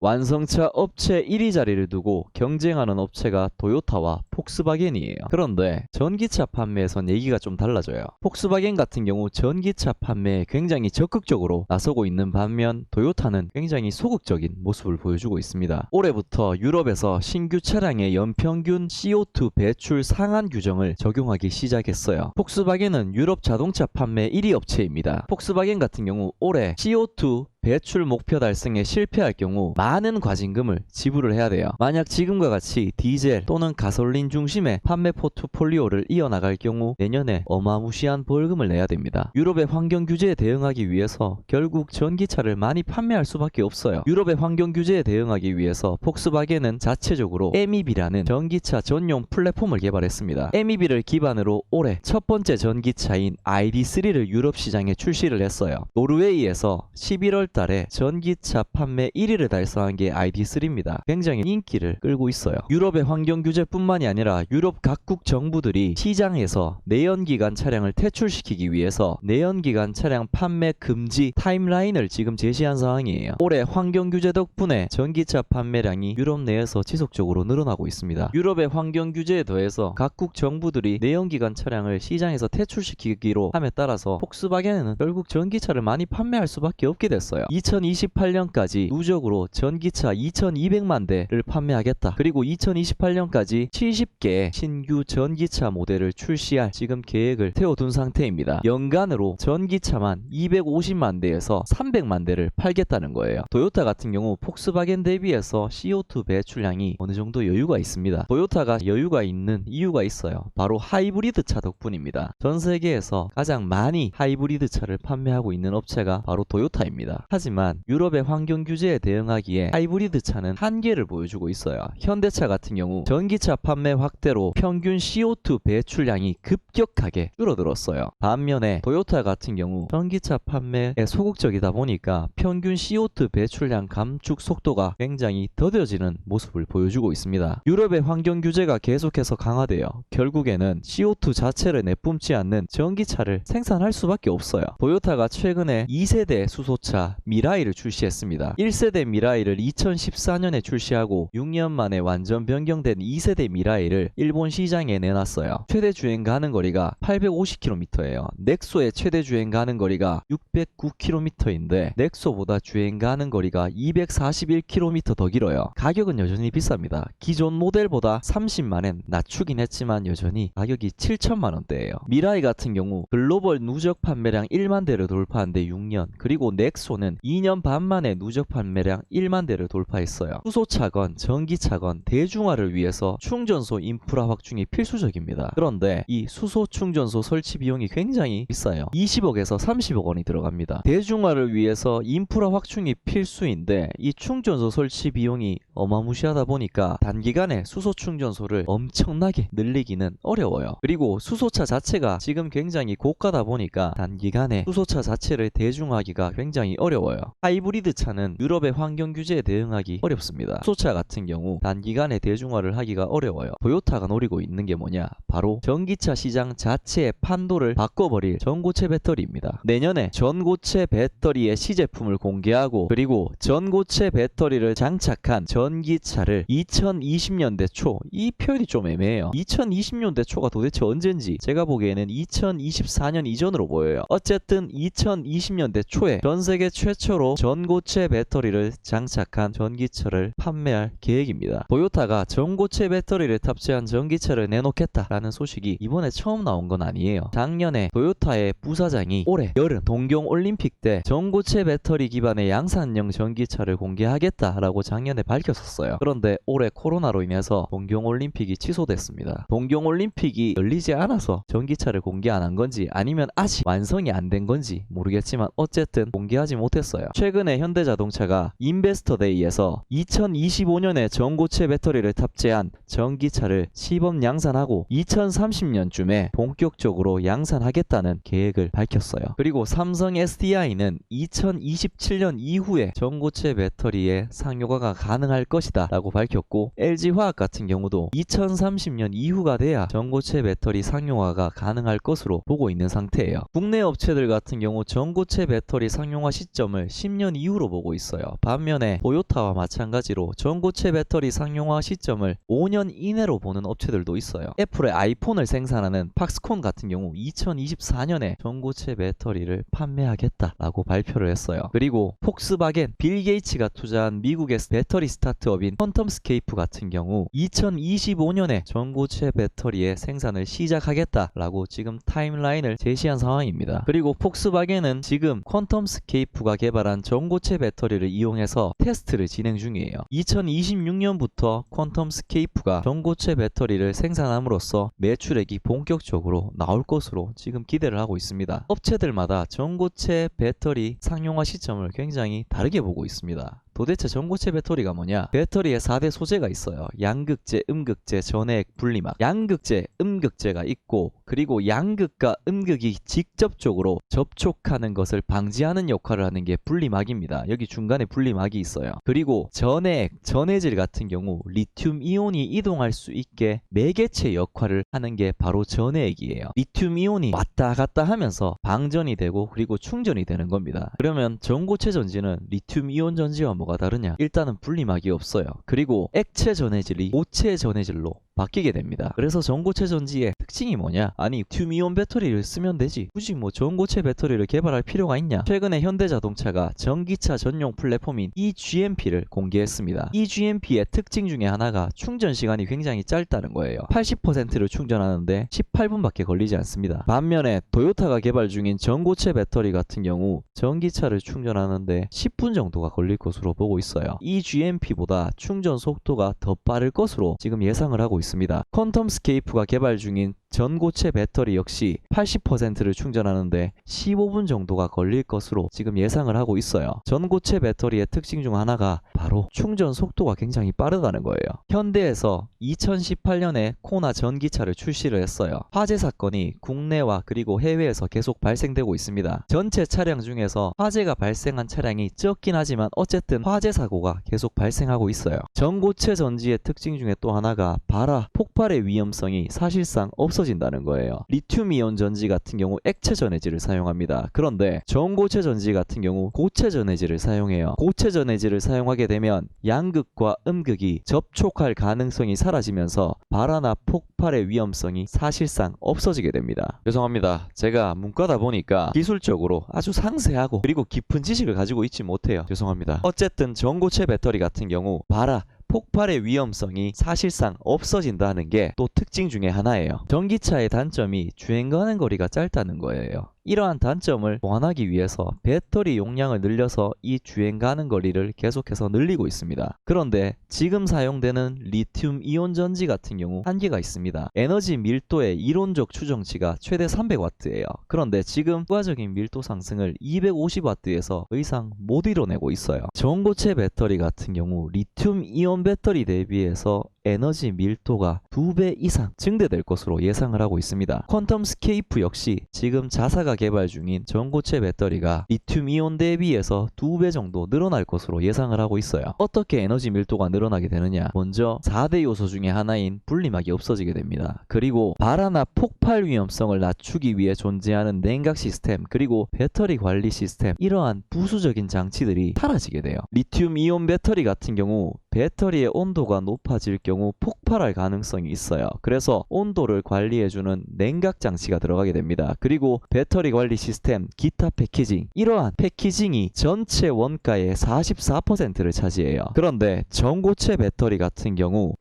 완성차 업체 1위 자리를 두고 경쟁하는 업체가 도요타와 폭스바겐이에요. 그런데 전기차 판매에선 얘기가 좀 달라져요. 폭스바겐 같은 경우 전기차 판매에 굉장히 적극적으로 나서고 있는 반면 도요타는 굉장히 소극적인 모습을 보여주고 있습니다. 올해부터 유럽에서 신규 차량의 연평균 CO2 배출 상한 규정을 적용하기 시작했어요. 폭스바겐은 유럽 자동차 판매 1위 업체입니다. 폭스바겐 같은 경우 올해 CO2 배출 목표 달성에 실패할 경우 많은 과징금을 지불을 해야 돼요. 만약 지금과 같이 디젤 또는 가솔린 중심의 판매 포트폴리오를 이어나갈 경우 내년에 어마무시한 벌금을 내야 됩니다. 유럽의 환경 규제에 대응하기 위해서 결국 전기차를 많이 판매할 수밖에 없어요. 유럽의 환경 규제에 대응하기 위해서 폭스바겐은 자체적으로 MEB라는 전기차 전용 플랫폼을 개발했습니다. MEB를 기반으로 올해 첫 번째 전기차인 ID3를 유럽 시장에 출시를 했어요. 노르웨이에서 11월 달에 전기차 판매 1위를 달성한 게 ID3입니다. 굉장히 인기를 끌고 있어요. 유럽의 환경 규제뿐만이 아니라 유럽 각국 정부들이 시장에서 내연기관 차량을 퇴출시키기 위해서 내연기관 차량 판매 금지 타임라인을 지금 제시한 상황이에요. 올해 환경 규제 덕분에 전기차 판매량이 유럽 내에서 지속적으로 늘어나고 있습니다. 유럽의 환경 규제에 더해서 각국 정부들이 내연기관 차량을 시장에서 퇴출시키기로 함에 따라서 폭스바겐은 결국 전기차를 많이 판매할 수밖에 없게 됐어요. 2028년까지 누적으로 전기차 2200만 대를 판매하겠다. 그리고 2028년까지 70개의 신규 전기차 모델을 출시할 지금 계획을 세워둔 상태입니다. 연간으로 전기차만 250만 대에서 300만 대를 팔겠다는 거예요. 도요타 같은 경우 폭스바겐 대비해서 CO2 배출량이 어느 정도 여유가 있습니다. 도요타가 여유가 있는 이유가 있어요. 바로 하이브리드 차 덕분입니다. 전 세계에서 가장 많이 하이브리드 차를 판매하고 있는 업체가 바로 도요타입니다. 하지만 유럽의 환경 규제에 대응하기에 하이브리드 차는 한계를 보여주고 있어요. 현대차 같은 경우 전기차 판매 확대로 평균 CO2 배출량이 급격하게 줄어들었어요. 반면에 도요타 같은 경우 전기차 판매에 소극적이다 보니까 평균 CO2 배출량 감축 속도가 굉장히 더뎌지는 모습을 보여주고 있습니다. 유럽의 환경 규제가 계속해서 강화되어 결국에는 CO2 자체를 내뿜지 않는 전기차를 생산할 수밖에 없어요. 도요타가 최근에 2세대 수소차 미라이를 출시했습니다. 1세대 미라이를 2014년에 출시하고 6년 만에 완전 변경된 2세대 미라이를 일본 시장에 내놨어요. 최대 주행 가는 거리가 850km예요. 넥소의 최대 주행 가는 거리가 609km인데 넥소보다 주행 가는 거리가 241km 더 길어요. 가격은 여전히 비쌉니다. 기존 모델보다 30만엔 낮추긴 했지만 여전히 가격이 7천만원대예요. 미라이 같은 경우 글로벌 누적 판매량 1만 대를 돌파한 데 6년, 그리고 넥소는 2년 반 만에 누적 판매량 1만 대를 돌파했어요. 수소차건 전기차건 대중화를 위해서 충전소 인프라 확충이 필수적입니다. 그런데 이 수소 충전소 설치 비용이 굉장히 비싸요. 20억에서 30억 원이 들어갑니다. 대중화를 위해서 인프라 확충이 필수인데 이 충전소 설치 비용이 어마무시하다 보니까 단기간에 수소 충전소를 엄청나게 늘리기는 어려워요. 그리고 수소차 자체가 지금 굉장히 고가다 보니까 단기간에 수소차 자체를 대중화하기가 굉장히 어려워요. 하이브리드 차는 유럽의 환경 규제에 대응하기 어렵습니다. 수소차 같은 경우 단기간에 대중화를 하기가 어려워요. 도요타가 노리고 있는 게 뭐냐? 바로 전기차 시장 자체의 판도를 바꿔버릴 전고체 배터리입니다. 내년에 전고체 배터리의 시제품을 공개하고 그리고 전고체 배터리를 장착한 전기차를 2020년대 초, 이 표현이 좀 애매해요. 2020년대 초가 도대체 언젠지 제가 보기에는 2024년 이전으로 보여요. 어쨌든 2020년대 초에 전세계 최초로 전고체 배터리를 장착한 전기차를 판매할 계획입니다. 도요타가 전고체 배터리를 탑재한 전기차를 내놓겠다라는 소식이 이번에 처음 나온 건 아니에요. 작년에 도요타의 부사장이 올해 여름 동경올림픽 때 전고체 배터리 기반의 양산형 전기차를 공개하겠다라고 작년에 밝혔었어요. 그런데 올해 코로나로 인해서 동경올림픽이 취소됐습니다. 동경올림픽이 열리지 않아서 전기차를 공개 안 한 건지 아니면 아직 완성이 안 된 건지 모르겠지만 어쨌든 공개하지 못했어요. 최근에 현대자동차가 인베스터데이에서 2025년에 전고체 배터리를 탑재한 전기차를 시범 양산하고 2030년쯤에 본격적으로 양산하겠다는 계획을 밝혔어요. 그리고 삼성 SDI는 2027년 이후에 전고체 배터리의 상용화가 가능할 것이다 라고 밝혔고, LG화학 같은 경우도 2030년 이후가 돼야 전고체 배터리 상용화가 가능할 것으로 보고 있는 상태예요. 국내 업체들 같은 경우 전고체 배터리 상용화 시점을 시점을 10년 이후로 보고 있어요. 반면에 토요타와 마찬가지로 전고체 배터리 상용화 시점을 5년 이내로 보는 업체들도 있어요. 애플의 아이폰을 생산하는 팍스콘 같은 경우 2024년에 전고체 배터리를 판매하겠다라고 발표를 했어요. 그리고 폭스바겐, 빌 게이츠가 투자한 미국의 배터리 스타트업인 퀀텀스케이프 같은 경우 2025년에 전고체 배터리의 생산을 시작하겠다라고 지금 타임라인을 제시한 상황입니다. 그리고 폭스바겐은 지금 퀀텀스케이프가 개발한 전고체 배터리를 이용해서 테스트를 진행 중이에요. 2026년부터 퀀텀스케이프가 전고체 배터리를 생산함으로써 매출액이 본격적으로 나올 것으로 지금 기대를 하고 있습니다. 업체들마다 전고체 배터리 상용화 시점을 굉장히 다르게 보고 있습니다. 도대체 전고체 배터리가 뭐냐? 배터리에 4대 소재가 있어요. 양극재, 음극재, 전해액, 분리막. 양극재, 음극재가 있고 그리고 양극과 음극이 직접적으로 접촉하는 것을 방지하는 역할을 하는 게 분리막입니다. 여기 중간에 분리막이 있어요. 그리고 전해액, 전해질 같은 경우 리튬 이온이 이동할 수 있게 매개체 역할을 하는 게 바로 전해액이에요. 리튬 이온이 왔다 갔다 하면서 방전이 되고 그리고 충전이 되는 겁니다. 그러면 전고체 전지는 리튬 이온 전지와 뭐가 다르냐? 일단은 분리막이 없어요. 그리고 액체 전해질이 고체 전해질로 바뀌게 됩니다. 그래서 전고체 전지의 특징이 뭐냐? 아니 리튬이온 배터리를 쓰면 되지 굳이 뭐 전고체 배터리를 개발할 필요가 있냐? 최근에 현대자동차가 전기차 전용 플랫폼인 eGMP를 공개했습니다. eGMP의 특징 중에 하나가 충전 시간이 굉장히 짧다는 거예요. 80%를 충전하는데 18분밖에 걸리지 않습니다. 반면에 토요타가 개발 중인 전고체 배터리 같은 경우 전기차를 충전하는데 10분 정도가 걸릴 것으로 보고 있어요. eGMP보다 충전 속도가 더 빠를 것으로 지금 예상을 하고 있습니다. 퀀텀스케이프가 개발 중인 전고체 배터리 역시 80%를 충전하는데 15분 정도가 걸릴 것으로 지금 예상을 하고 있어요. 전고체 배터리의 특징 중 하나가 바로 충전 속도가 굉장히 빠르다는 거예요. 현대에서 2018년에 코나 전기차를 출시를 했어요. 화재 사건이 국내와 그리고 해외에서 계속 발생되고 있습니다. 전체 차량 중에서 화재가 발생한 차량이 적긴 하지만 어쨌든 화재 사고가 계속 발생하고 있어요. 전고체 전지의 특징 중에 또 하나가 발화, 폭발의 위험성이 사실상 없어진다는 거예요. 리튬이온 전지 같은 경우 액체 전해질을 사용합니다. 그런데 전고체 전지 같은 경우 고체 전해질을 사용해요. 고체 전해질을 사용하게 되면 양극과 음극이 접촉할 가능성이 사라지면서 발화나 폭발의 위험성이 사실상 없어지게 됩니다. 죄송합니다. 제가 문과다 보니까 기술적으로 아주 상세하고 그리고 깊은 지식을 가지고 있지 못해요. 죄송합니다. 어쨌든 전고체 배터리 같은 경우 발화, 폭발의 위험성이 사실상 없어진다는 게 또 특징 중에 하나예요. 전기차의 단점이 주행 가는 거리가 짧다는 거예요. 이러한 단점을 보완하기 위해서 배터리 용량을 늘려서 이 주행 가는 거리를 계속해서 늘리고 있습니다. 그런데 지금 사용되는 리튬 이온 전지 같은 경우 한계가 있습니다. 에너지 밀도의 이론적 추정치가 최대 300W예요. 그런데 지금 추가적인 밀도 상승을 250W에서 더 이상 못 이뤄내고 있어요. 전고체 배터리 같은 경우 리튬 이온 배터리 대비해서 에너지 밀도가 2배 이상 증대될 것으로 예상을 하고 있습니다. 퀀텀스케이프 역시 지금 자사가 개발 중인 전고체 배터리가 리튬 이온 대비해서 2배 정도 늘어날 것으로 예상을 하고 있어요. 어떻게 에너지 밀도가 늘어나게 되느냐? 먼저 4대 요소 중에 하나인 분리막이 없어지게 됩니다. 그리고 발화나 폭발 위험성을 낮추기 위해 존재하는 냉각 시스템 그리고 배터리 관리 시스템 이러한 부수적인 장치들이 사라지게 돼요. 리튬 이온 배터리 같은 경우 배터리의 온도가 높아질 경우 폭발할 가능성이 있어요. 그래서 온도를 관리해주는 냉각 장치가 들어가게 됩니다. 그리고 배터리 관리 시스템, 기타 패키징 이러한 패키징이 전체 원가의 44%를 차지해요. 그런데 전고체 배터리 같은 경우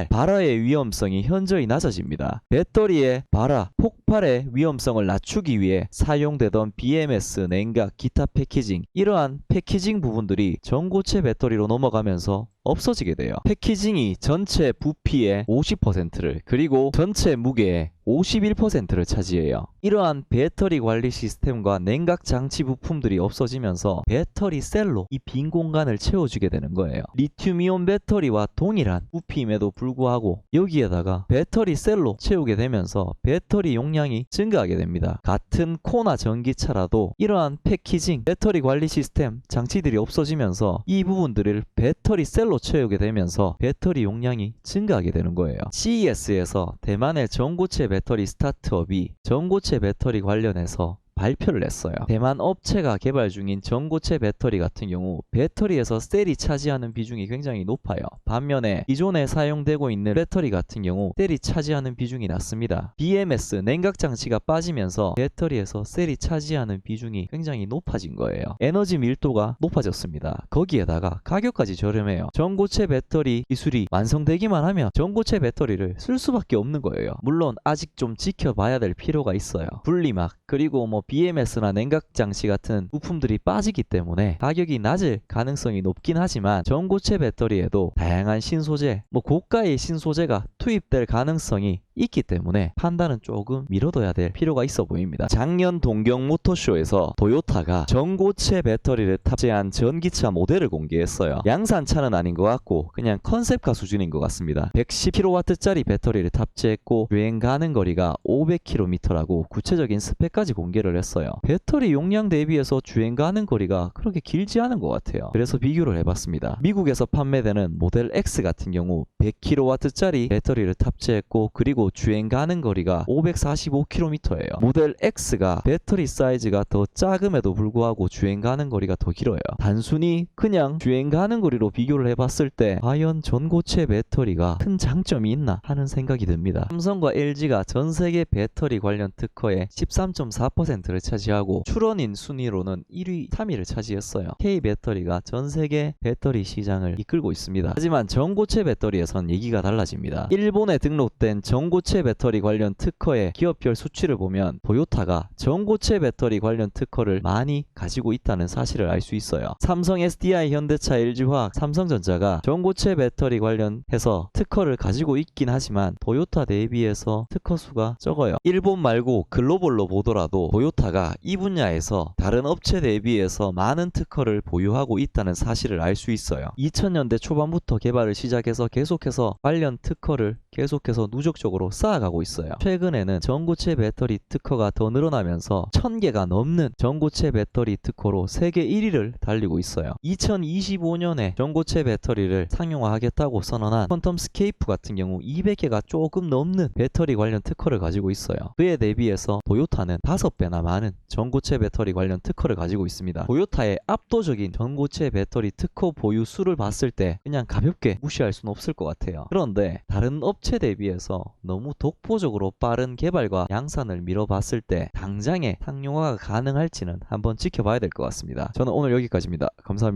발화의 위험성이 현저히 낮아집니다. 배터리의 발화, 폭발의 위험성을 낮추기 위해 사용되던 BMS, 냉각, 기타 패키징 이러한 패키징 부분들이 전고체 배터리로 넘어가면서 없어지게 돼요. 패키징이 전체 부피의 50%를 그리고 전체 무게의 51%를 차지해요. 이러한 배터리 관리 시스템과 냉각 장치 부품들이 없어지면서 배터리 셀로 이 빈 공간을 채워주게 되는 거예요. 리튬이온 배터리와 동일한 부피임에도 불구하고 여기에다가 배터리 셀로 채우게 되면서 배터리 용량이 증가하게 됩니다. 같은 코나 전기차라도 이러한 패키징, 배터리 관리 시스템 장치들이 없어지면서 이 부분들을 배터리 셀로 채우게 되면서 배터리 용량이 증가하게 되는 거예요. CES에서 대만의 전고체 배터리 스타트업이 전고체 배터리 관련해서 발표를 했어요. 대만 업체가 개발 중인 전고체 배터리 같은 경우 배터리에서 셀이 차지하는 비중이 굉장히 높아요. 반면에 기존에 사용되고 있는 배터리 같은 경우 셀이 차지하는 비중이 낮습니다. BMS 냉각 장치가 빠지면서 배터리에서 셀이 차지하는 비중이 굉장히 높아진 거예요. 에너지 밀도가 높아졌습니다. 거기에다가 가격까지 저렴해요. 전고체 배터리 기술이 완성되기만 하면 전고체 배터리를 쓸 수밖에 없는 거예요. 물론 아직 좀 지켜봐야 될 필요가 있어요. 분리막 그리고 BMS나 냉각 장치 같은 부품들이 빠지기 때문에 가격이 낮을 가능성이 높긴 하지만 전고체 배터리에도 다양한 신소재, 고가의 신소재가 투입될 가능성이 있기 때문에 판단은 조금 미뤄둬야 될 필요가 있어 보입니다. 작년 동경 모터쇼에서 토요타가 전고체 배터리를 탑재한 전기차 모델을 공개했어요. 양산차는 아닌 것 같고 그냥 컨셉카 수준인 것 같습니다. 110kW짜리 배터리를 탑재했고 주행 가는 거리가 500km라고 구체적인 스펙까지 공개를 했어요. 배터리 용량 대비해서 주행 가는 거리가 그렇게 길지 않은 것 같아요. 그래서 비교를 해봤습니다. 미국에서 판매되는 모델 X 같은 경우 100kW짜리 배터리를 탑재했고 그리고 주행 가는 거리가 545km예요. 모델 X가 배터리 사이즈가 더 작음에도 불구하고 주행 가는 거리가 더 길어요. 단순히 그냥 주행 가는 거리로 비교를 해봤을 때 과연 전고체 배터리가 큰 장점이 있나 하는 생각이 듭니다. 삼성과 LG가 전 세계 배터리 관련 특허의 13.4%를 차지하고 출원인 순위로는 1위, 3위를 차지했어요. K배터리가 전 세계 배터리 시장을 이끌고 있습니다. 하지만 전고체 배터리에선 얘기가 달라집니다. 일본에 등록된 전고체 배터리 관련 특허의 기업별 수치를 보면 토요타가 전고체 배터리 관련 특허를 많이 가지고 있다는 사실을 알 수 있어요. 삼성, SDI, 현대차, LG화학, 삼성전자가 전고체 배터리 관련해서 특허를 가지고 있긴 하지만 토요타 대비해서 특허 수가 적어요. 일본 말고 글로벌로 보더라도 토요타가 이 분야에서 다른 업체 대비해서 많은 특허를 보유하고 있다는 사실을 알 수 있어요. 2000년대 초반부터 개발을 시작해서 계속해서 관련 특허를 계속해서 누적적으로 쌓아가고 있어요. 최근에는 전고체 배터리 특허가 더 늘어나면서 1000개가 넘는 전고체 배터리 특허로 세계 1위를 달리고 있어요. 2025년에 전고체 배터리를 상용화하겠다고 선언한 퀀텀스케이프 같은 경우 200개가 조금 넘는 배터리 관련 특허를 가지고 있어요. 그에 대비해서 토요타는 5배나 많은 전고체 배터리 관련 특허를 가지고 있습니다. 토요타의 압도적인 전고체 배터리 특허 보유 수를 봤을 때 그냥 가볍게 무시할 수는 없을 것 같아요. 그런데 다른 업체 대비해서 너무 독보적으로 빠른 개발과 양산을 미뤄봤을 때 당장에 상용화가 가능할지는 한번 지켜봐야 될 것 같습니다. 저는 오늘 여기까지입니다. 감사합니다.